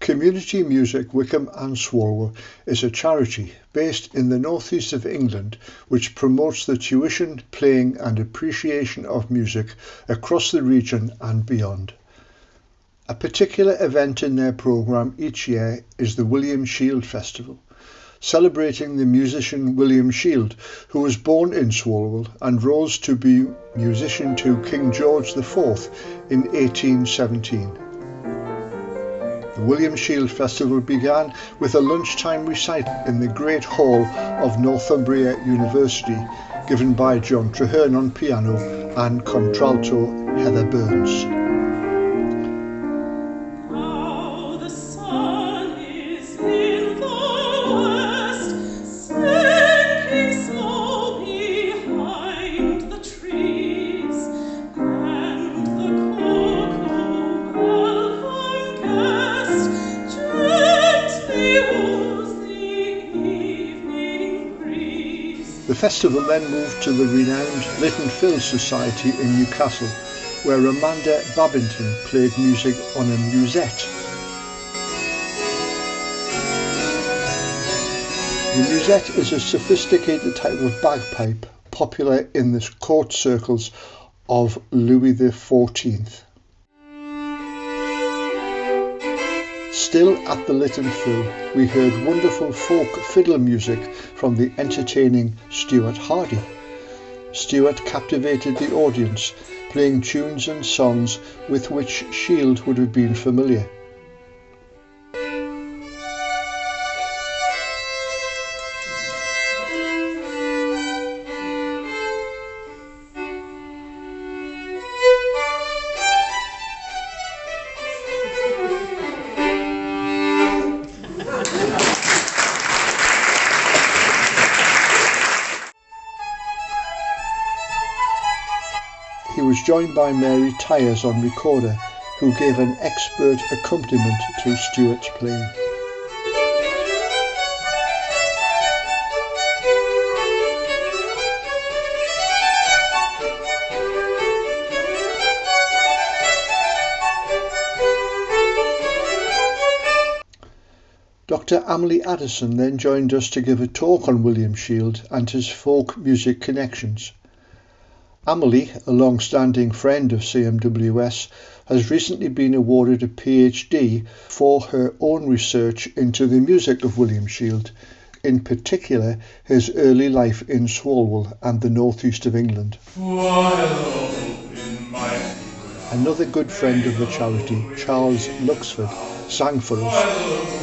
Community Music Whickham and Swalwell is a charity based in the northeast of England which promotes the tuition, playing and appreciation of music across the region and beyond. A particular event in their programme each year is the William Shield Festival, celebrating the musician William Shield, who was born in Swalwell and rose to be musician to King George IV in 1817. The William Shield Festival began with a lunchtime recital in the Great Hall of Northumbria University, given by John Treherne on piano and contralto Heather Burns. The festival then moved to the renowned Lytton Fill Society in Newcastle, where Amanda Babington played music on a musette. The musette is a sophisticated type of bagpipe popular in the court circles of Louis XIV. Still at the Lytton Fill, we heard wonderful folk fiddle music from the entertaining Stuart Hardy. Stuart captivated the audience, playing tunes and songs with which Shield would have been familiar. He was joined by Mary Tyers on recorder, who gave an expert accompaniment to Stuart's playing. Dr. Emily Addison then joined us to give a talk on William Shield and his folk music connections. Emily, a long-standing friend of CMWS, has recently been awarded a PhD for her own research into the music of William Shield, in particular his early life in Swalwell and the northeast of England. Another good friend of the charity, Charles Luxford, sang for us.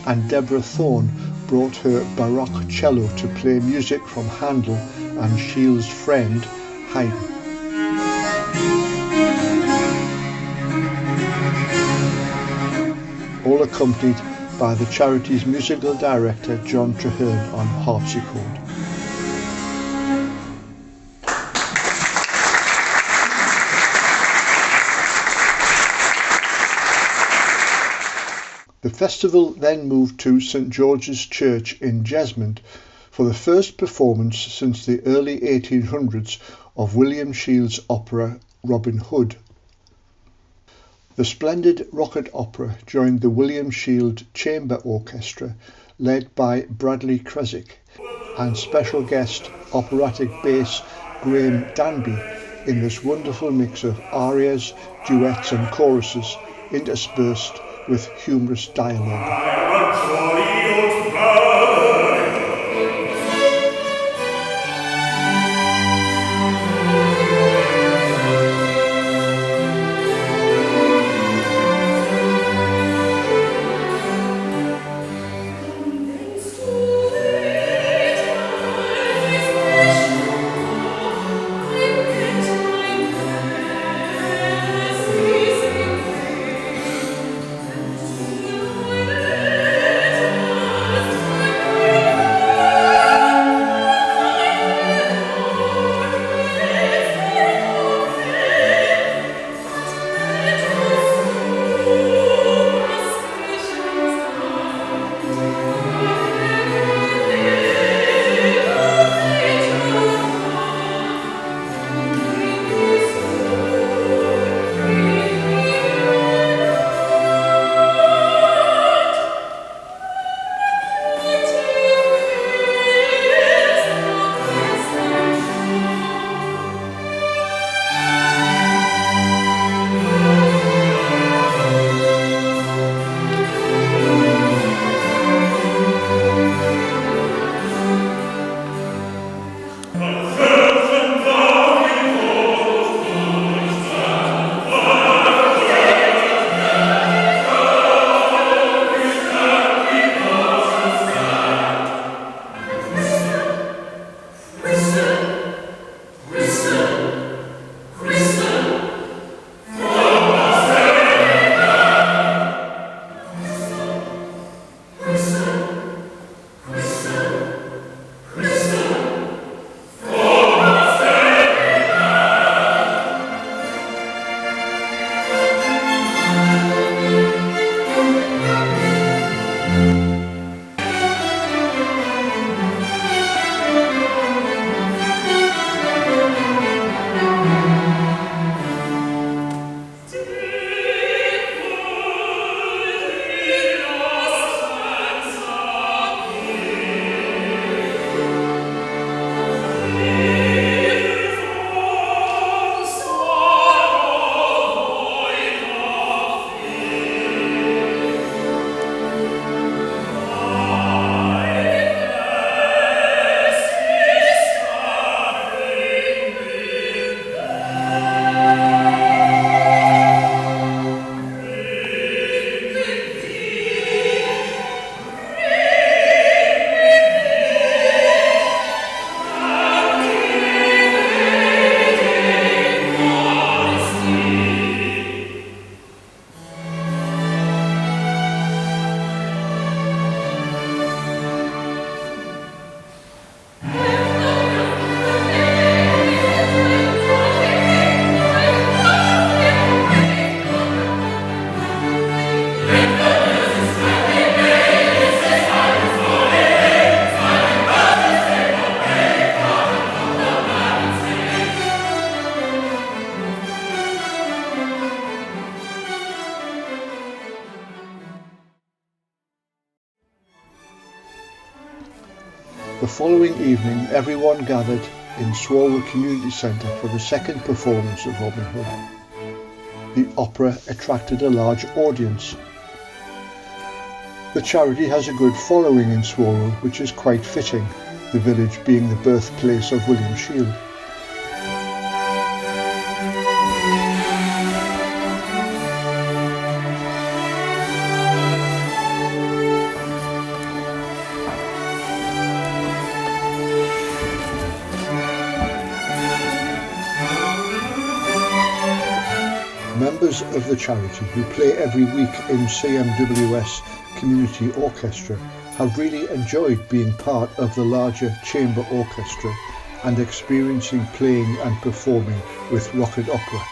And Deborah Thorne brought her baroque cello to play music from Handel and Shield's friend Haydn. All accompanied by the charity's musical director John Treherne on harpsichord. The festival then moved to St George's Church in Jesmond for the first performance since the early 1800s of William Shield's opera Robin Hood. The splendid rocket opera joined the William Shield Chamber Orchestra led by Bradley Creswick and special guest operatic bass Graeme Danby in this wonderful mix of arias, duets and choruses interspersed with humorous dialogue. The following evening, everyone gathered in Swalwell Community Centre for the second performance of Robin Hood. The opera attracted a large audience. The charity has a good following in Swalwell, which is quite fitting, the village being the birthplace of William Shield. Members of the charity who play every week in CMWS Community Orchestra have really enjoyed being part of the larger chamber orchestra and experiencing playing and performing with rocket opera.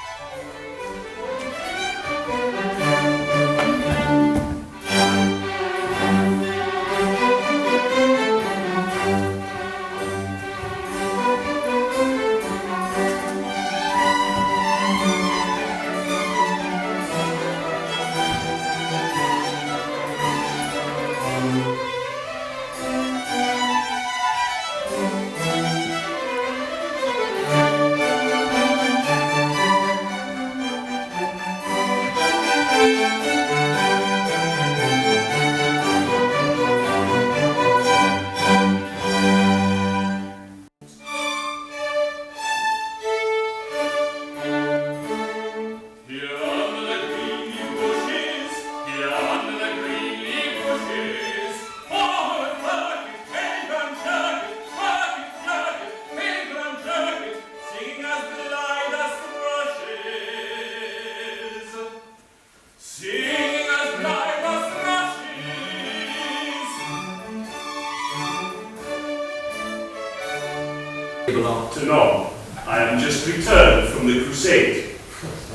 To none. I am just returned from the crusade.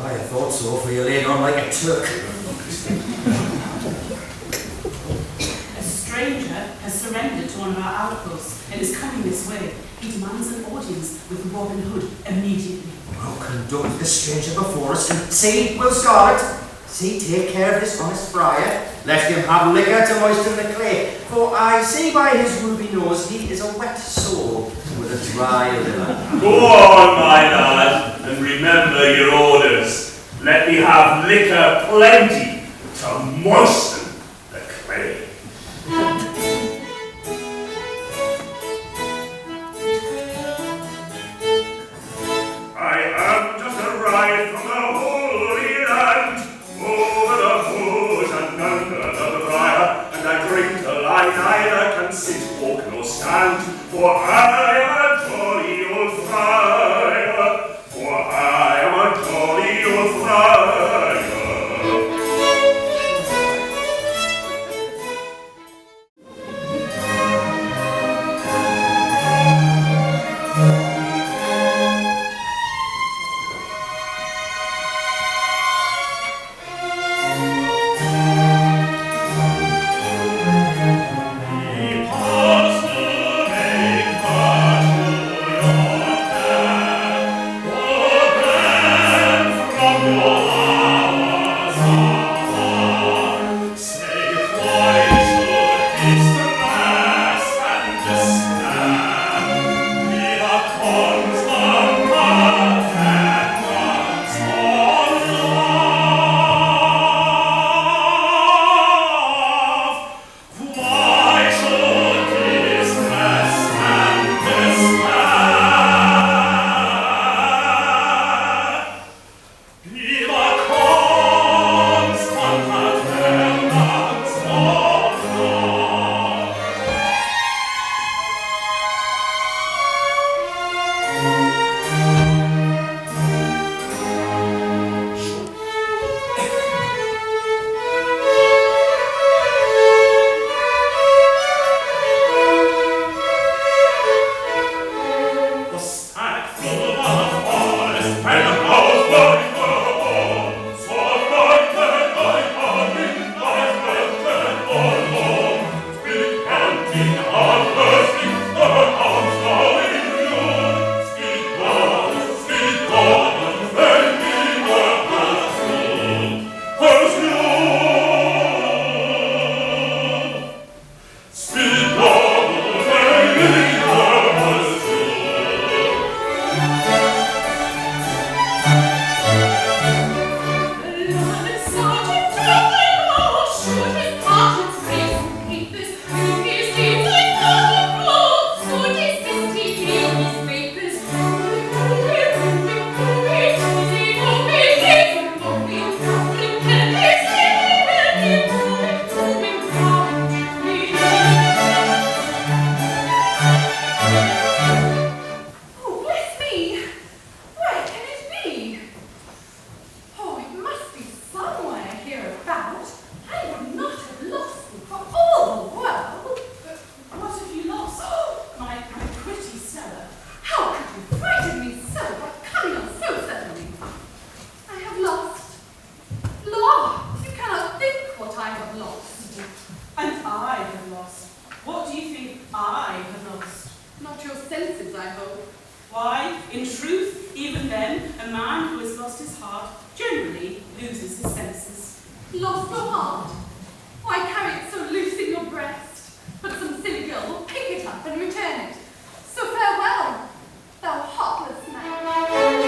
I thought so, for you laid on like a Turk. A stranger has surrendered to one of our outposts and is coming this way. He demands an audience with Robin Hood immediately. Well, conduct the stranger before us and see, we'll scar it. See, take care of this honest friar. Let him have liquor to moisten the clay. For I see by his ruby nose he is a wet soul with a dry liver. Go on, my lad, and remember your orders. Let me have liquor plenty to moisten the clay. I am just arrived from the Holy Land, over the moors and under the briar, and I drink till I neither can sit, walk, nor stand, for I am a jolly old friar, for I am a jolly old friar. senses, I hope. Why, in truth, even then, a man who has lost his heart generally loses his senses. Lost your heart? Why carry it so loose in your breast? But some silly girl will pick it up and return it. So farewell, thou heartless man.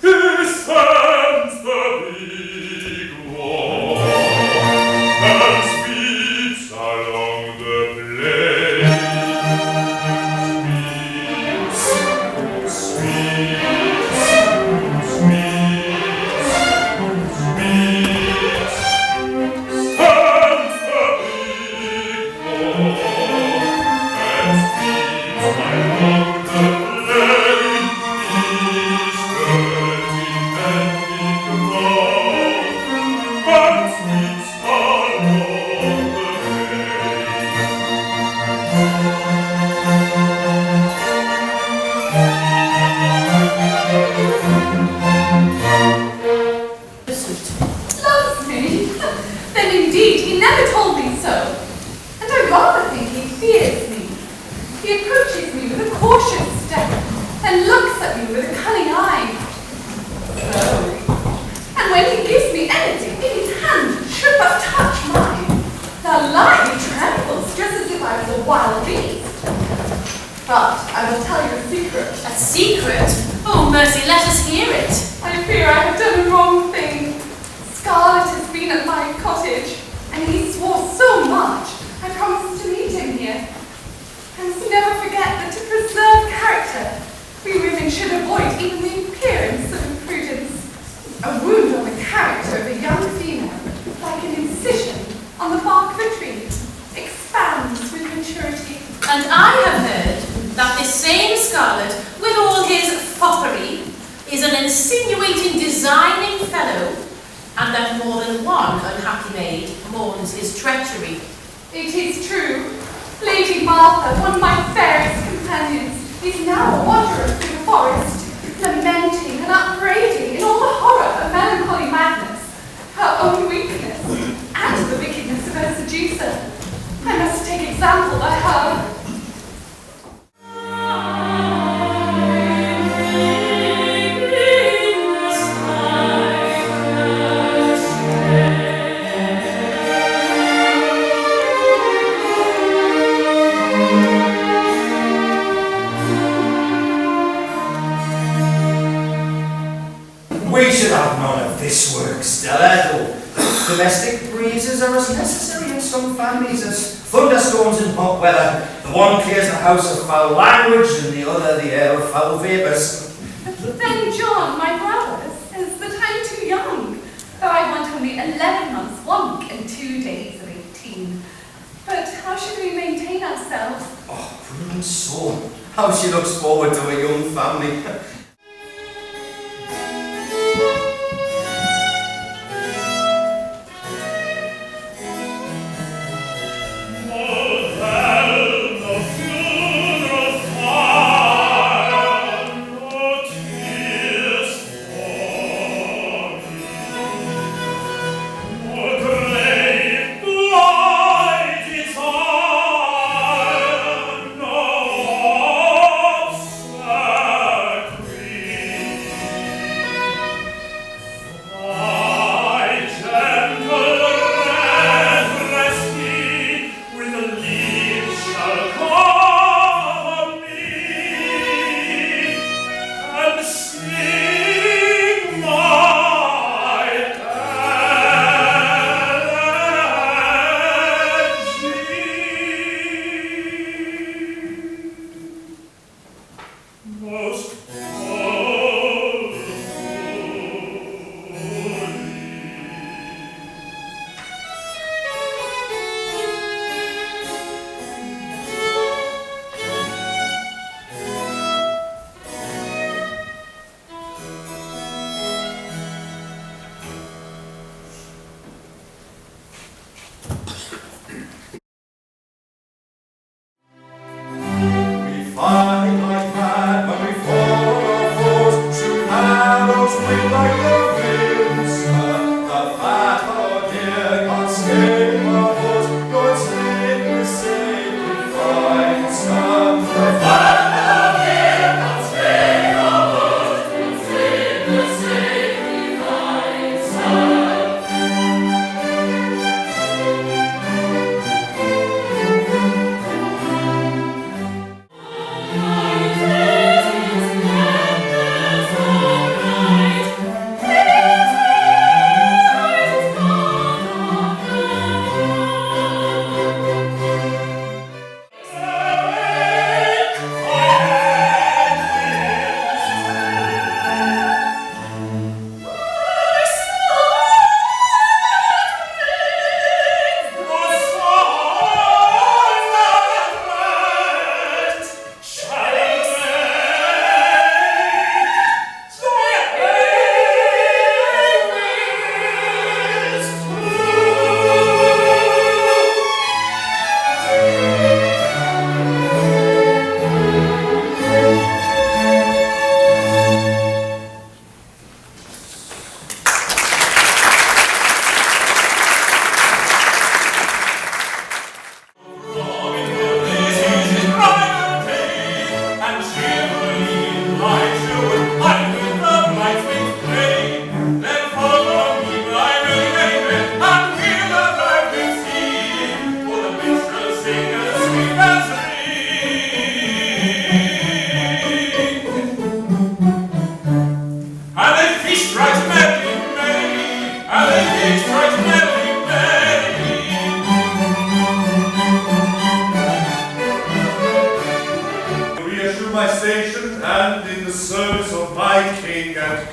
He stands the But I will tell you a secret. A secret? Oh, mercy, let us hear it. I fear I have done a wrong thing. Scarlett has been at my cottage, and he swore so much. I promised to meet him here. I must never forget that to preserve character, we women should avoid even the appearance of imprudence. A wound on the character of a young female, like an incision on the bark of a tree, expands with maturity. And I have heard that this same Scarlett, with all his foppery, is an insinuating, designing fellow, and that more than one unhappy maid mourns his treachery. It is true. Lady Martha, one of my fairest companions, is now a wanderer through the forest, lamenting and upbraiding in all the horror of melancholy madness, her own weakness, and the wickedness of her seducer. I must take example by her. We should have none of this work, Stella, though domestic breezes are as necessary in some families as thunderstorms in hot weather. The one clears the house of foul language, and the other the air of foul vapours. Then John, my brother, says that I'm too young, though I want only 11 months, 1 week and 2 days of 18. But how should we maintain ourselves? Oh, prudent soul, how she looks forward to a young family.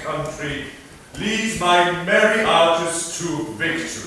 country leads my merry archers to victory.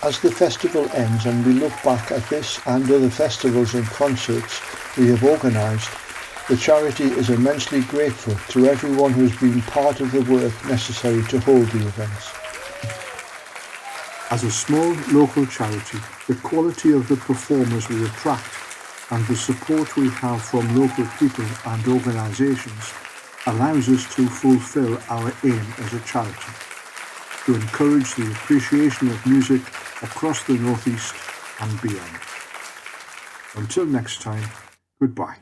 As the festival ends and we look back at this and other festivals and concerts we have organised, the charity is immensely grateful to everyone who has been part of the work necessary to hold the events. As a small local charity, the quality of the performers we attract and the support we have from local people and organisations allows us to fulfil our aim as a charity, to encourage the appreciation of music across the North East and beyond. Until next time, goodbye.